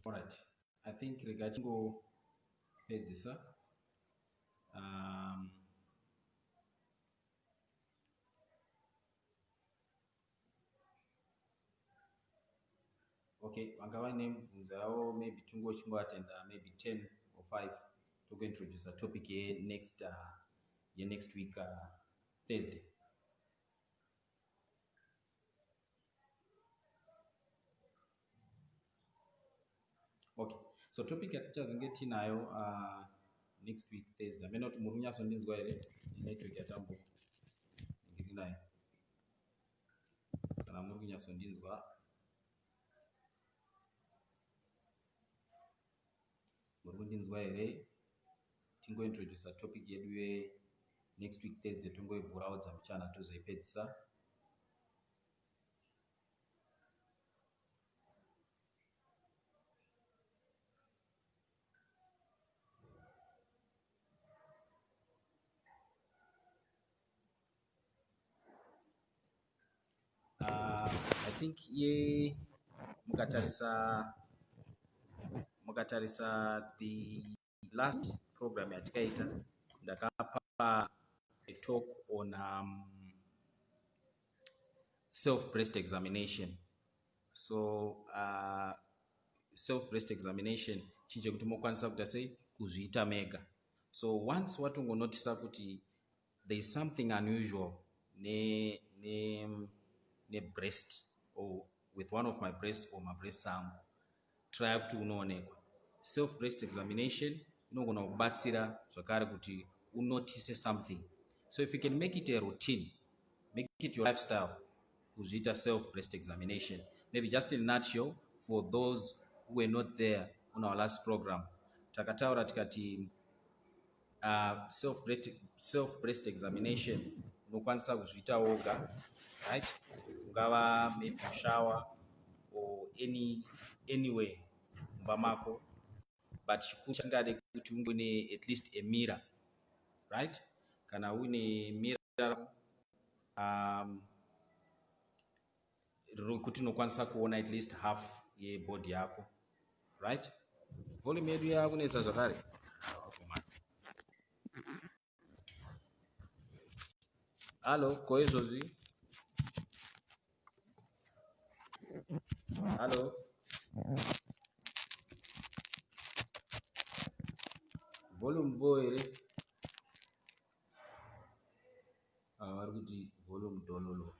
All right. I think regarding go pedzisa. Um, okay, angava nemibvunzo yavo maybe attend maybe 10 or 5 to introduce a topic here next week Thursday. Okay, so topic yatichazenge tinayo next week Thursday. Amene kuti muri kunyasondinzwa here network yatambo ndiri nayo kana muri kunyasondinzwa. Muri kundinzwa here tingointroduce a topic yedu next week Thursday tongoibvurawo dzamuchana tozoipedzisa. I think mukatarisa the last program yatikaita ndakapa a talk on self-breast examination. So self-breast examination chinje kuti mokwanisa kuita sei kuzviita mega. So once watongonotisa kuti there is something unusual ne breast or with one of my breasts or my breast arm, try kuti unoonekwa. Self-breast examination inogona kubatsira zvakare kuti unotice something. So if you can make it a routine, make it your lifestyle, kuzviita self-breast examination. Maybe just in a nutshell, for those who were not there on our last program, takataura tikati self-breast examination unokwanisa kuzviita woga, right? Ungava maybe shower or anywhere mumba mako, but chikuru chingade kuti ungone at least a mirror, right? Kana une mirror kuti unokwanisa kuona at least half yebody yako, right? Volume yedu yakunesa zvakare. Hello, koizvozvi? Hello? Volume boy here. Vari kuti volume dololo.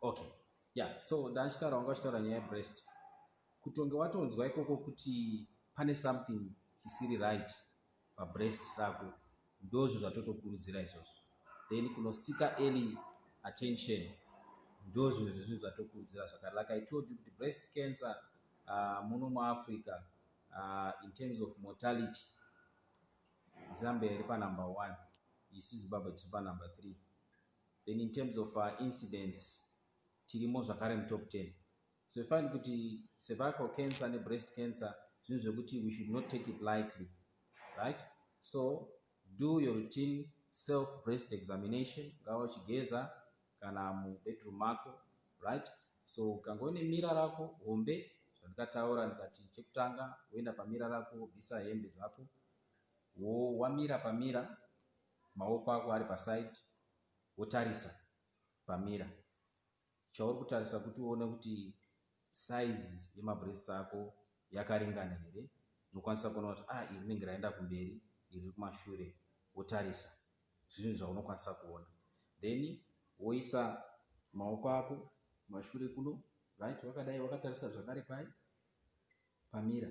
Okay. Yeah, so ndachitaura wangachitaura nyaya yebreast. Kutonge watonzwa ikoko kuti pane something chisiri right pabreast rako, ndozvo zvatotokurudzira izvozvo. Then kunosika early attention, ndozvo zvezvinhu zvatokurudzira zvakare. Like I told you, the breast cancer muno muAfrica, in terms of mortality, Zambia iri number 1, isu Zimbabwe tiri number 3. Then in terms of incidence, tirimo zvakare mu top 10. So you find kuti cervical cancer and breast cancer, zvinhu zvekuti we should not take it lightly, right? So do your routine self-breast examination, ngava uchigeza kana mubedroom mako, right? So ukangoone mira rako hombe, zvandikataura ndikati chekutanga woenda pamira rako wobvisa hembe dzako, wamira pamira, maoko ako ari paside, wotarisa pamira. Chauri kutarisa kuti uone kuti size yemabreast ako yakaringana here, unokwanisa kuona kuti iri rinenge raenda kumberi, iri kumashure, wotarisa zvinhu zvaunokwanisa kuona. Then woisa maoko ako mashure kuno, right? Wakadai wakatarisa zvakare pamira,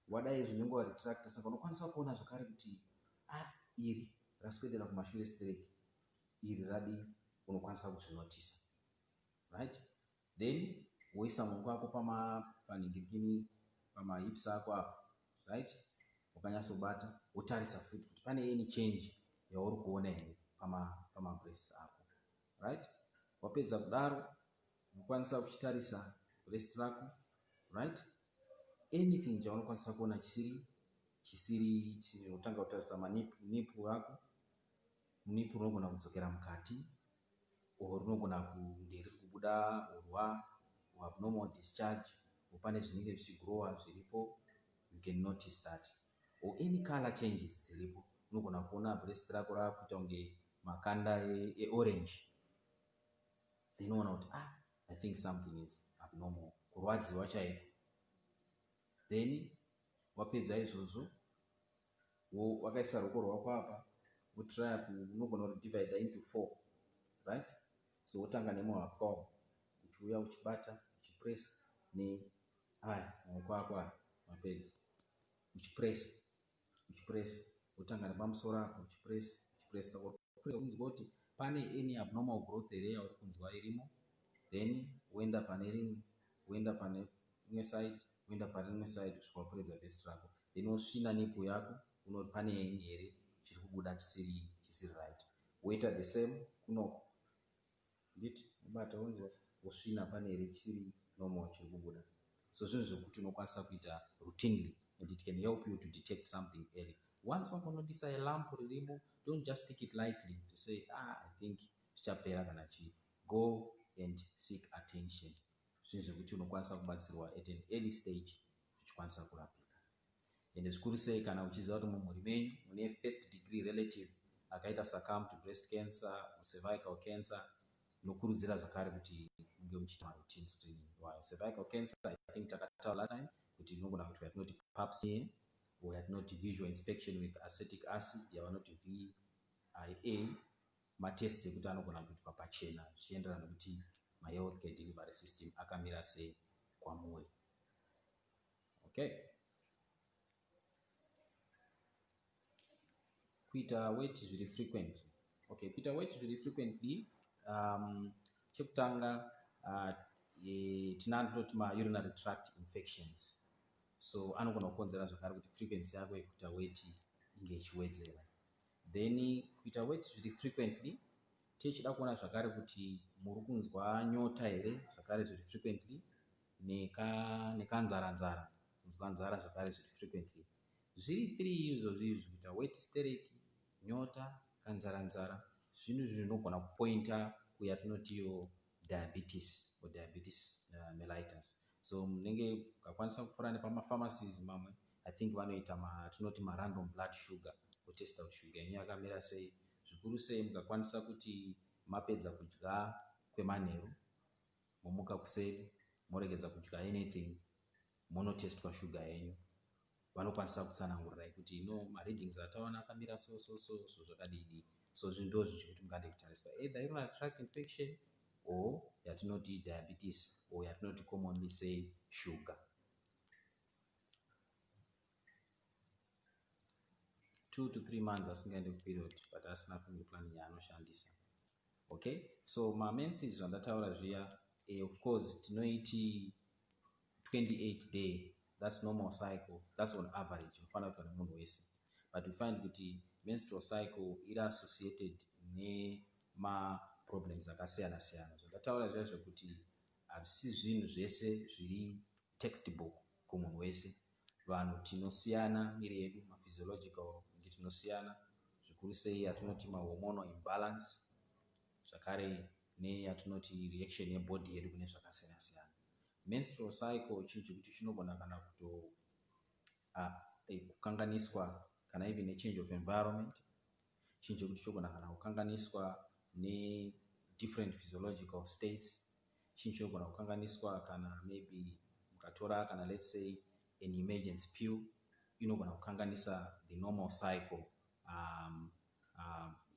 wadai zvinenge retract, saka unokwanisa kuona zvakare kuti iri raswedera kumashure straight, iri radi, unokwanisa kuzvinotisa, right? Then woisa maoko ako paningirikini pamahips ako apo, right? Ukanyatsobata wotarisa futi kuti pane any change yauri kuona here pamabreast ako, right? Wapedza kudaro unokwanisa kuchitarisa breast rako, right? Anything chaunokwanisa kuona chisiri chisiri chinotanga kutarisa manipu ako. Nipu rinogona kudzokera mukati, or rinogona kunge riri kubuda urwa, abnormal discharge, pane zvinenge zvichigrowa zviripo. You can notice that, or any color changes dziripo. Unogona kuona breast rako rakuita kunge makanda orange, then unoona kuti I think something is abnormal, kurwadziwa chaiko. Then wapedza izvozvo, wakaisa ruoko rwako apa, try unogona kudivide into 4, right? So wotanga nemuhapwa uchiuya uchibata uchipress maoko ako aya mapedzi, uchipress wotanga nepamusoro apo uchipress unzwa kuti pane any abnormal growth area yauri kunzwa irimo, then woenda pane rimwe, woenda pane rimwe side, woenda pane rimwe side kusvika wapedza vhesi rako. Then wosvina nipu yako unoti pane any here chiri kubuda chisiri right. Woita the same kunoko, nditi ubata unzwa wosvina pane here chisiri normal chiri kubuda. So zvinhu zvokuti unokwanisa kuita routinely, and it can help you to detect something early. Once wakanotisa a lump ririmo, don't just take it lightly to say I think zvichapera kana chii. Go and seek attention. Zvinhu zvokuti unokwanisa kubatsirwa at an early stage zvichikwanisa kurapika. And zvikuru sei kana uchiziva kuti mumhuri menyu mune first degree relative akaita succumb to breast cancer or cervical cancer, nokurudzira zvakare kuti munge muchiita routine screening wayo. Cervical cancer, I think takataura last time kuti inogona kuitwa yatinoti pap smear, or yatinoti visual inspection with acetic acid, yavanoti VIA, matests ekuti anogona kuitwa pachena zvichienderana nokuti mahealth care delivery system akamira sei kwamuri. Okay. Kuita weight zviri frequently. Okay, kuita weight zviri frequently, chekutanga tinatoti urinary tract infections. So anogona kukonzera zvakare kuti frequency yako yekuita weight inge ichiwedzera. Then kuita weight zviri frequently tichida kuona zvakare kuti muri kunzwa nyota here zvakare zviri frequently, nekanzara kunzwa nzara zvakare zviri frequently. Zviri 3 izvozvi kuita weight hysteric, nyota, kanzara, zvinhu zvinogona kupointa kuyatinotiyo diabetes or diabetes mellitus. So munenge ukakwanisa kufura nepamapharmacies mamwe, I think vanoita tinoti random blood sugar, kutesta kuti shuga yenyu yakamira sei. Zvikuru sei mukakwanisa kuti mapedza kudya kwemanheru, momuka kuseri, moregedza kudya anything, monotestwa shuga yenyu. Vanokwanisa kutsanangurirai kuti mareadings ataona akamira so zvakadii. So zvinhu ndozvichikuti mungade kutariswa either urinary tract infection or yatinoti diabetes, or yatinoti commonly say sugar. 2 to 3 months asingaende kuperiod but asina family planning yaanoshandisa. Okay, so mamenses zvandataura zviya, of course tinoiti 28 day, that's normal cycle, that's on average unofanira kuita nemunhu wese. But we find kuti menstrual cycle iri associated nemaproblems akasiyana siyana. Zvandataura zviya zvekuti havisi zvinhu zvese zviri textbook kumunhu wese. Vanhu tinosiyana miri yedu, maphysiological tinosiyana, zvikuru sei yatinoti mahormonal imbalance, zvakare neyatinoti reaction yebody yedu kune zvakasiyana siyana. Menstrual cycle chinhu chekuti chinogona kana kukanganiswa kana even nechange of environment, chinhu chekuti chogona kana kukanganiswa different physiological states, chinhu chogona kukanganiswa kana maybe mukatora kana let's say an emergency pill inogona kukanganisa the normal cycle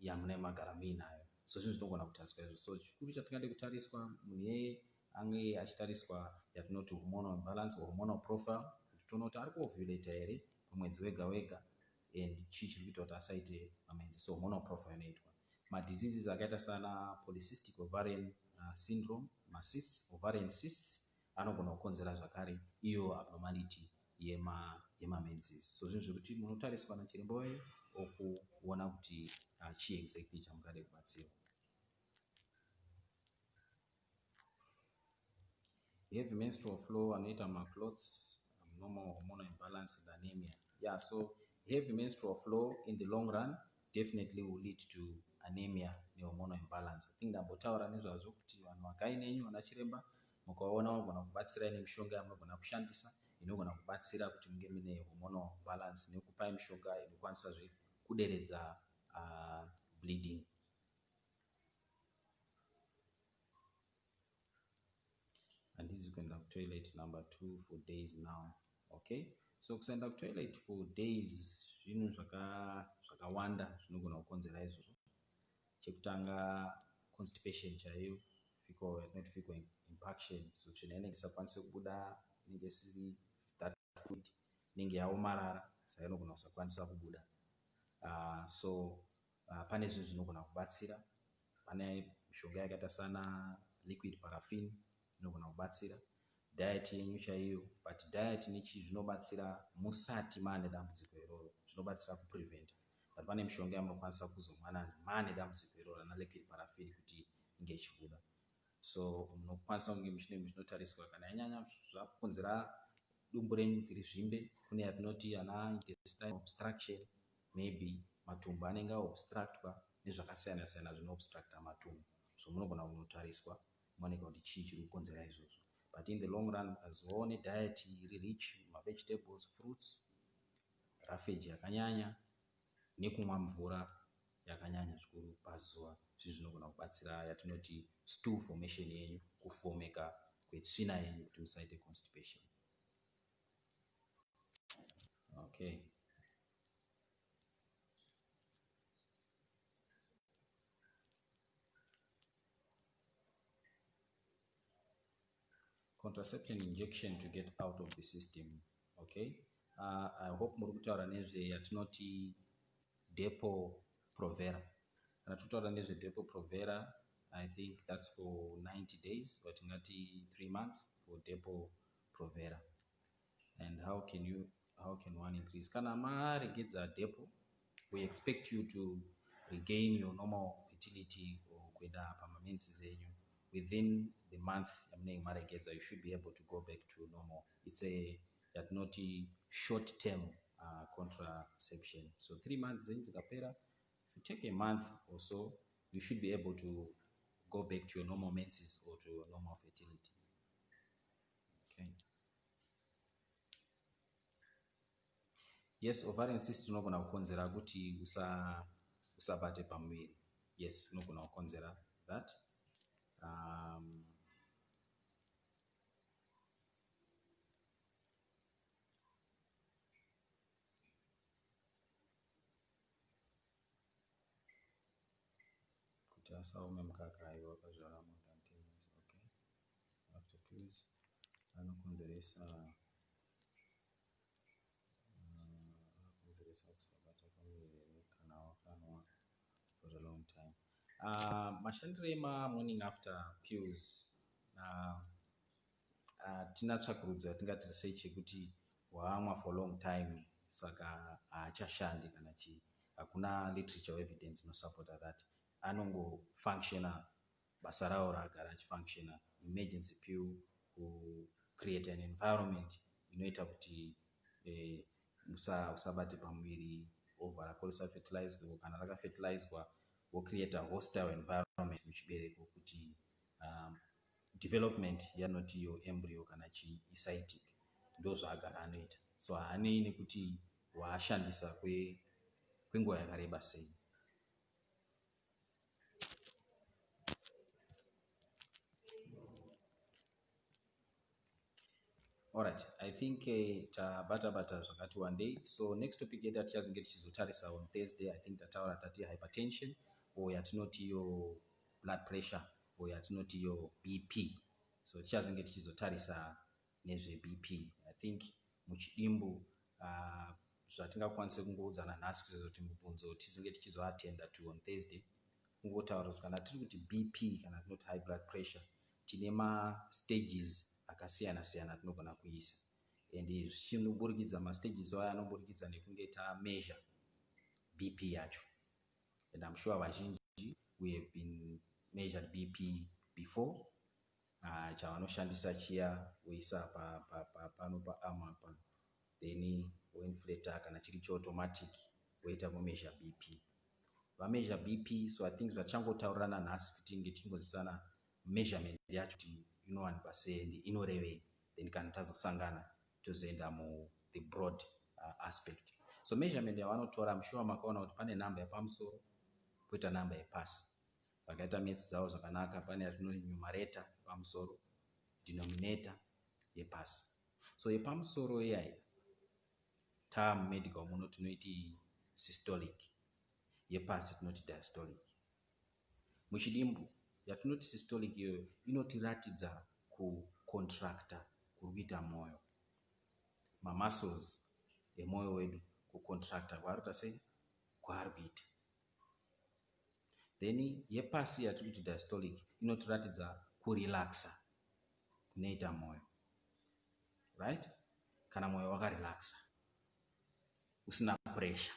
yamune magara muinayo. So zvinhu zvinogona kutariswa izvo. So chikuru chatingade kutariswa munhu ange achitariswa yatinoti hormonal imbalance or hormonal profile, kuti toona kuti ari kuovulata here pamwedzi wega wega, and chii chiri kuita kuti asaite mamenzi. So hormonal profile inoitwa. Madiseases akaita sana polycystic ovarian syndrome, macysts, ovarian cysts, anogona kukonzera zvakare iyo abnormality yemamenses. So zvinhu zvekuti munotariswa nachiremba wenyu okuona kuti chii exactly chamungade kubatsirwa. Heavy menstrual flow anoita maclots, abnormal hormonal imbalance and anemia. Yeah, so heavy menstrual flow in the long run definitely will lead to anemia nehormonal imbalance. I think ndambotaura nezvazvo kuti vanhu vakaine enyu vana chiremba mukaona vanogona kubatsira nemishonga yamunogona kushandisa inogona kubatsira kuti munge mune hormonal balance nekupai mishonga inokwanisazve kuderedza bleeding. Handizi kuenda kutoilet number 2 for days now. Okay, so kusaenda kutoilet for days zvinhu zvakawanda zvinogona kukonzera izvozvo. Chekutanga constipation chaiyo, yatinoti fecal impaction, so tsvina inenge isakwanise kubuda, inenge isiri that fluid, inenge yaomarara saka inogona kusakwanisa kubuda. Pane zvinhu zvinogona kubatsira. Pane mishonga yakaita sana liquid paraffin inogona kubatsira. Diet yenyu chaiyo, but diet nechi zvinobatsira musati maane dambudziko iroro, zvinobatsira kupreventa. But pane mishonga yamunokwanisa kuzomwa maane dambudziko iroro na liquid paraffin kuti inge ichibuda. So munokwanisa kunge zvinotariswa kana yanyanya zvakonzera dumbu renyu kuti rizvimbe, kune yatinoti ana intestinal obstruction, maybe matumbu anenge aobstructwa nezvakasiyana siyana zvinoobstructa matumbu, so munogona kunotariswa muoneka kuti chii chiri kukonzera izvozvo. But in the long run mukazovawo nediet iri rich mavegetables, fruits, roughage yakanyanya nekumwa mvura yakanyanya zvikuru pazuva, zvinhu zvinogona kubatsira yatinoti stool formation yenyu, kufomeka kwetsvina yenyu kuti musaite constipation. Okay. Contraception injection to get out of the system. Okay, I hope muri kutaura nezve yatinoti depo provera. Kana tutaura nezve depo provera, I think that's for 90 days, but ngati 3 months for depo provera. And how can one increase? Kana maregedza depo, we expect you to regain your normal fertility or kuenda pamamenses enyu within the month yamunenge maregedza. You should be able to go back to normal. It's a yatinoti short term contraception. So 3 months then zikapera, if you take a month or so, you should be able to go back to your normal menses or to your normal fertility. Okay. Yes, ovarian cyst inogona kukonzera kuti usabate pamuviri. Yes, inogona kukonzera that. Kuti asaume mukaka aiwa pazvara more than 10 years. Okay. After pills anokonzeresa kusabata pamuviri kana wakanwa for a long time. Mashandiro ema-morning after pills, tina tsvakurudzo yatingati research yekuti waamwa for long time saka haachashandi kana chii. Hakuna literature evidence inosupporta that. Anongofunctiona basa rawo raagara achifunctiona. Emergency pill create an environment inoita kuti usabate pamuviri ovha rako risafertilizwa, kana rakafertilizwa wocreate a hostile environment muchibereko kuti development yanoti yo embryo kana chii isaitic. Ndo zvaagara anoita. So haanei nekuti waashandisa kwenguva yakareba sei. Alright, I think tabata zvakati one day. So next topic yedu tichazenge tichizotarisa on Thursday. I think tataura tati hypertension or yatinoti yo blood pressure or yatinoti yo BP. So tichazenge tichizotarisa nezve BP. I think muchidimbu zvatingakwanise kungoudzana nhasi kuzoti mubvunzo tizenge tichizoatenda to on Thursday. Kungotaura kuti kana tiri kuti BP kana tinoti high blood pressure, tine stages akasiyana siyana tinogona kuisa, and zvichinoburikidza mastages aya anoburikidza nekunge tameasure BP yacho. And I'm sure vazhinji we have been measured BP before. Chavanoshandisa chiya woisa pano paarm apa, then woinflator kana chiri choautomatic woita vomeasure bp. Vameasure bp, so I think zvachangotaurirana nhasi kuti inge tichingozisana measurement yacho kuti inowanikwa sei ende inorevei, then kana tazosangana tozoenda the broad aspect. So measurement yavanotora, I'm sure makaona kuti pane namba yepamusoro poita namba yepasi. Vakaita maths dzavo zvakanaka, pane yatinoti numerator yepamusoro, denominator yepasi. So yepamusoro iyai medical muno tinoti systolic, yepasi tinoti diastolic. Muchidimbu yatinoti systolic iyoyo inotiratidza kucontracta kuri kuita mwoyo, mamuscles emwoyo wedu kucontracta kwaari kuita sei, kwaari kuita. Then yepasi yatiri kuti diastolic inotiratidza kurelaxa kunoita mwoyo, right? Kana mwoyo wakarelaxa usina pressure,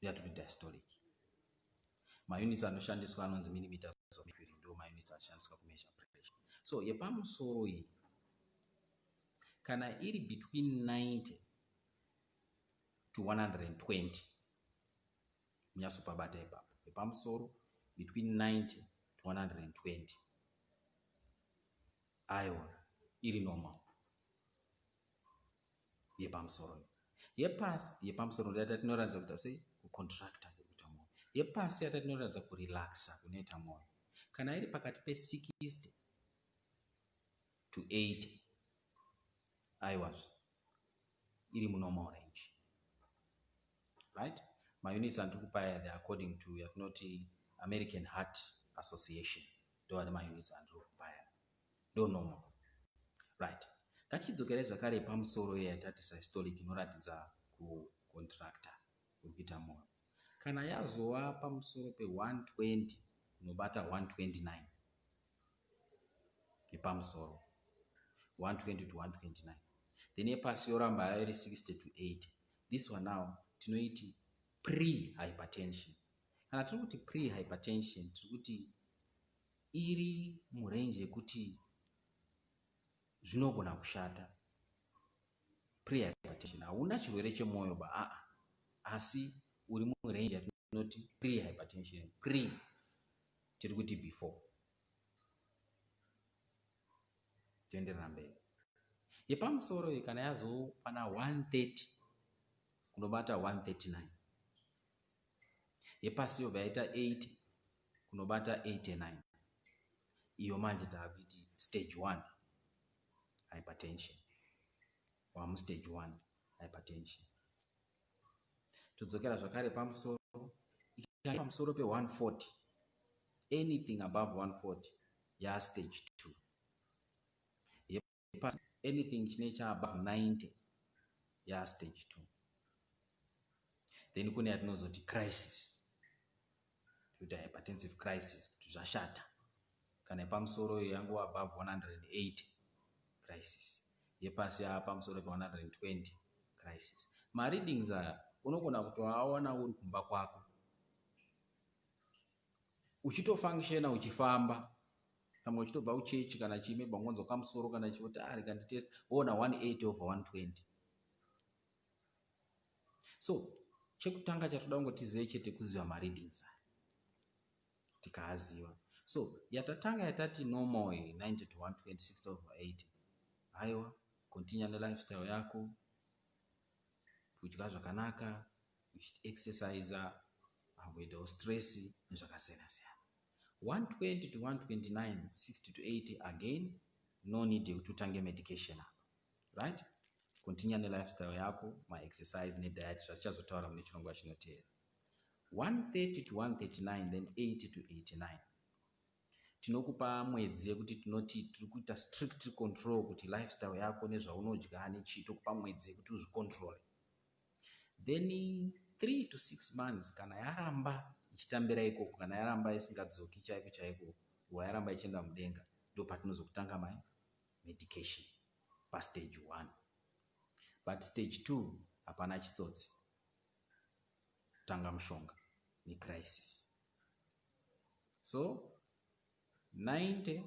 yatiri kuti diastolic. Maunits anoshandiswa anonzi millimeters of mercury, ndo maunits anoshandiswa kumeasure pressure. So yepamusoro iyi kana iri between 90 to 120 munyasopabata ipapo. Yepamusoro between 90 to 120 aiwa iri normal yepamusoro. Yepasi yepamusoro ndiyata tinoratidza kuita sei, kucontracta kuita mwoyo. Yepasi yata tinoratidza kurelaxa kunoita mwoyo. Kana iri pakati pe60 to 80 aiwa iri munormal range, right? My units are they according to yatinoti American Heart Association. Do are my units and do normal, right? Katidzokere zvakare pamusoro yatati systolic inoratidza kucontracta kuita mwoyo. Kana yazova pamusoro pe 120 kunobata 129 yepamusoro 120 to 129, then yepasi yoramba iri 60 to 80. This one now tinoiti pre-hypertension. Kana tiri kuti pre-hypertension tiri kuti iri murange yekuti zvinogona kushata. Pre-hypertension hauna chirwere chemwoyo ba, asi uri murange yatinoti pre-hypertension. Pre tiri kuti before. Toenderera mberi. Yepamusoro kana yazopana 130 kunobata 139. Yepasi yobva yaita 80 kunobata 89. Iyo manje taakuiti stage 1 hypertension. Wamu stage 1 hypertension. Todzokera zvakare pamusoro. Pamusoro pe 140. Anything above 140 ya stage 2. Yepasi anything chinecha above 90 ya stage 2. Then kune yatinozoti crisis. Kuita hypertensive crisis kuti zvashata. Kana yepamusoro yangu above 180 crisis. Yepasi pamusoro pe 120 crisis. Readings aya unogona kutoaona uri kumba kwako, uchitofunctiona uchifamba, kana uchitobva uchechi kana chime bangonzo kamusoro kana choti rega test woona 180 over 120. So chekutanga chatoda kungotizive chete kuziva readings aya. Tikaaziva. So yatatanga yatati normal 90 to 120, 60 over 80. Aiwa, continue ne lifestyle yako, kudya zvakanaka, exercise, avoid stress nezvakasiyana siyana. 120 to 129, 60 to 80 again, no need to utange medication, right? Continue ne lifestyle yako, my exercise ne diet zvachazotaura mune chirongwa chinoteera. 130 to 139, then 80 to 89. Tinokupa mwedzi yekuti tinoti tiri kuita strict control kuti lifestyle yako nezvaunodya nechi tokupa mwedzi yekuti uzvicontrol. Then 3 to 6 months kana yaramba ichitambira ikoko, kana yaramba isingadzoki chaiko chaiko, yaramba ichienda mudenga, ndo patinozokutanga medication pa stage 1. But stage 2 hapana chitsotsi, tanga mushonga ni crisis. So 90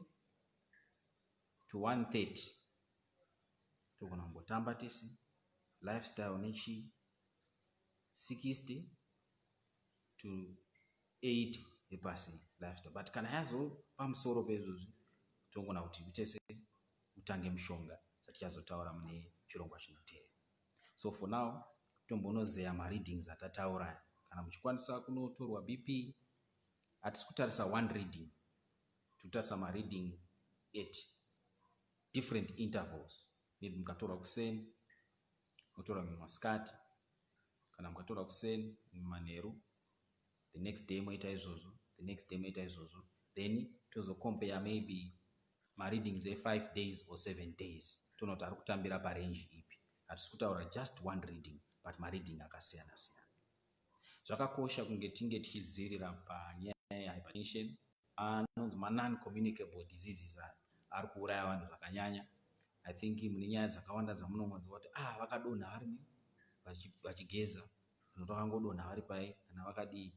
to 130 togona kumbotamba tisi lifestyle nechi 60 to 80 yepasi lifestyle, but kana yazo pamusoro pezvozvi tongona kuti utese utange mushonga zatichazotaura mune chirongwa chinoteera. So for now tombonozeya mareadings atataura. Kana muchikwanisa kunotorwa BP, hatisi kutarisa one reading, tutarisa mareading at different intervals. Maybe mukatorwa kuseni motorwa mumasikati, kana mukatorwa kuseni mumanheru, the next day moita izvozvo, the next day moita izvozvo, then tozocompare maybe mareadings e5 days or 7 days, toona kuti ari kutambira parange ipi. Hatisi kutaura just one reading, but mareading akasiyana siyana. Zvakakosha kunge tinge tichidzivirira panyaya yehypertension, anonzi non-communicable diseases ari kuuraya vanhu zvakanyanya. I think mune nyaya dzakawanda dzamunongonzwa kuti vakadonha vari vachigeza, vakangodonha vari pai, kana vakadii,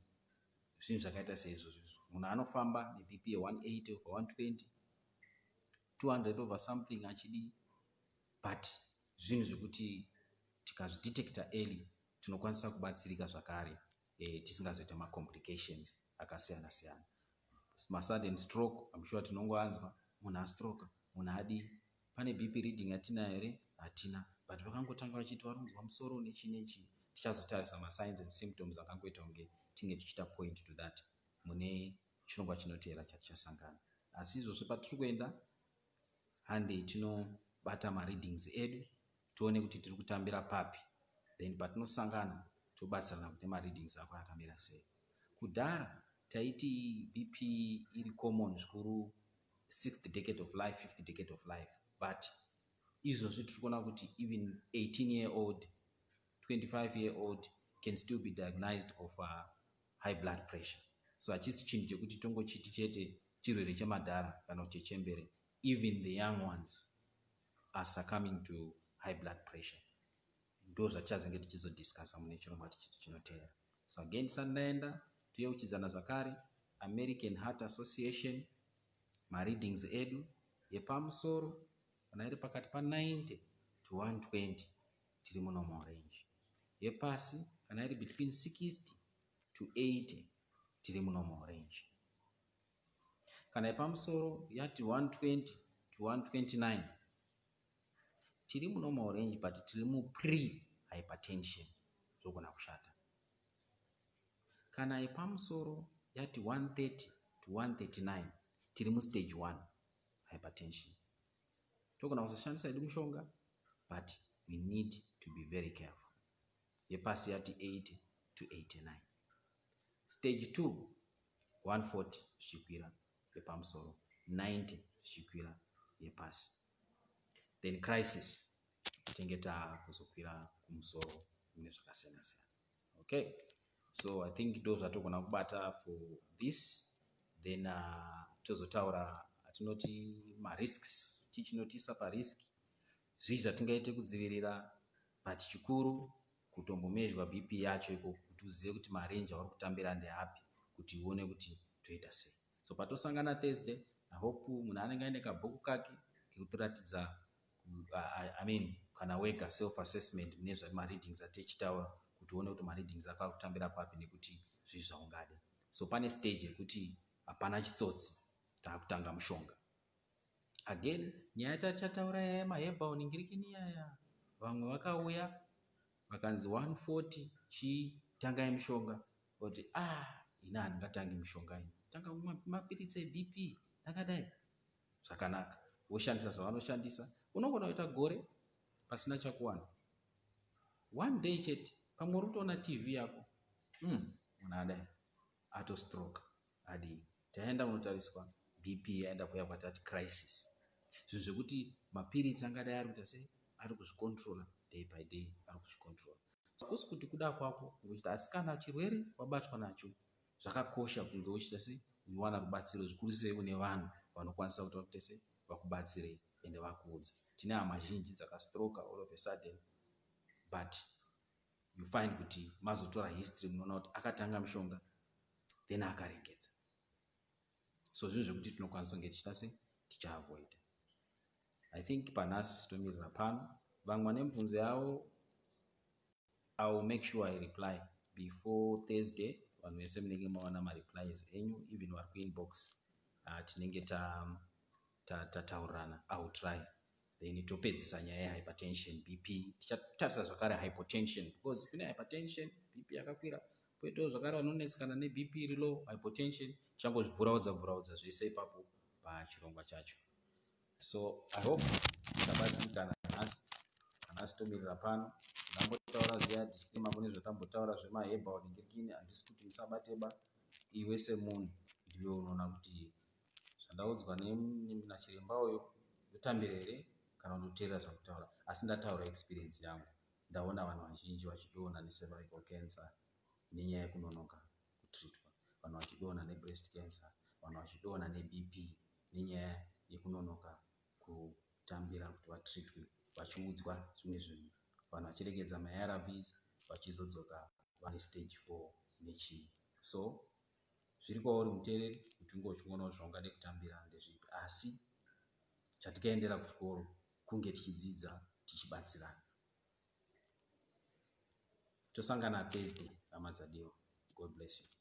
zvinhu zvakaita seizvozvo. Munhu anofamba neBP ye180 over 120, 200 over something achidii, but zvinhu zvekuti tikazvidetecta early tinokwanisa kubatsirika zvakare, tisingazoita macomplications akasiyana siyana. Masudden stroke, I'm sure tinongoanzwa, munhu astroke, munhu adii, pane BP reading hatinayo here? Hatina, but vakangotanga vachiti varunzwa musoro nechi nechi. Tichazotarisa masigns and symptoms akangoita kunge tinge tichita point to that mune chirongwa chinoteera chatichasangana. Asi izvozvo patiri kuenda hande tinobata mareadings edu, tione kuti tiri kutambira papi, then patinosangana tobatsirana kuti mareadings ako akamira sei. Kudhara taiti BP iri common zvikuru 6th decade of life, 5th decade of life, but izvozvi tiri kuona kuti even 18-year-old, 25-year-old can still be diagnosed of high blood pressure. So hachisi chinhu chekuti tongochiti chete chirwere chemadhara kana kuti chembere. Even the young ones are succumbing to high blood pressure. Ndo zvatichazenge tichizodiscussa mune chirongwa chinoteera. So again sandaenda toyeuchidzana zvakare American Heart Association, mareadings edu yepamusoro kana iri pakati pa90 to 120 tiri munormal range, yepasi kana iri between 60 to 80 tiri munormal range, kana yepamusoro yati 120 to 129 tiri munormal range, but tiri pre-hypertension, zogona kushata. Kana yepamusoro yati 130 to 139 tiri mustage 1 hypertension, togona kusashandisa edu mushonga, but we need to be very careful. Yepasi yati 80 to 89. Stage 2 140 zvichikwira yepamusoro, 90 zvichikwira yepasi. Then crisis tinge takuzokwira kumusoro mune zvakasiyana siyana. Okay, so I think ndo zvatogona kubata for this. Then tozotaura atinoti marisks, chichinotisa parisk, zvii zvatingaite kudzivirira, but chikuru kutombomezhwa BP yacho iko kuti uzive kuti marenje auri kutambira ndeapi, kuti uone kuti toita sei. So patosangana Thursday, I hope munhu anenge aine kabhuku kake kekutoratidza kana wega self assessment mune zvamareadings atichitaura, kuti uone kuti mareadings ako ari kutambira papi nekuti zvii zvaungada. So pane stage yekuti hapana chitsotsi, taakutanga mushonga. Again, nyaya tatichataura yemaherbal ningirikini yaya, vamwe vakauya vakanzi 140 chitangai mushonga, kuti ina handingatangi mushonga ini, tanga mapiritsi eBP akadai. Zvakanaka, voshandisa zvavanoshandisa, unogona kuita gore pasina chakuwana. One day chete pamwe uri kutoona TV yako, munhu adai atostroke, adii, taenda kunotariswa BP yaenda kuya kwatati crisis. Zvinhu zvekuti mapiritsi angadai ari kuita sei, ari kuzvicontrola day by day, ari kuzvicontrola. Hakusi kuti kuda kwako, ngokuti asi kana chirwere wabatwa nacho, zvakakosha kunge uchita sei, unowana rubatsiro, zvikuru sei une vanhu vanokwanisa kuti vakuite sei, vakubatsire ende vakuudze. Tine hama zhinji dzakastroka all of a sudden, but you find kuti mazotora history munoona kuti akatanga mushonga then akarengedza. So zvinhu zvekuti tinokwanisa kunge tichita sei, tichaavoida. I think panhasi tomirira pano. Vamwe vane mibvunzo yavo I'll make sure I reply before Thursday. Vanhu vese munenge mawana mareplies enyu, even vari kuinbox tinenge tataurirana. I will try. Then topedzisa nyaya yehypertension, BP. Tichatarisa zvakare hypotension, because kune hypertension, BP yakakwira, poitawo zvakare vanonesekana neBP iri low, hypotension. Tichangozvivhuraudza zvese ipapo pachirongwa chacho. So I hope tabatsirikana nhasi. Nhasi tomirira pano. Ndambotaura zviya disclaimer kune zvatambotaura zvemaherbal ndingirikini, handisi kuti musabateba. Iwe semunhu ndiwe unoona kuti zvandaudzwa nachiremba uyo ndotambira here kana kundoteerera zvakutaura. Asi ndataura experience yangu. Ndaona vanhu vazhinji vachidonha necervical cancer nenyaya yekunonoka kutreatwa. Vanhu vachidonha nebreast cancer, vanhu vachidonha neBP nenyaya yekunonoka kutambira kuti vatreatwe, vachiudzwa zvimwe zvinhu. Vanhu vachiregedza maARVs vachizodzoka vane stage 4 nechii. So zviri kwauri muteereri kuti unge uchionawo zvaungade kutambira ndezvipi, asi chatikaendera kuchikoro kunge tichidzidza tichibatsirana. Tosangana Thursday, hama dzadiwa. God bless you.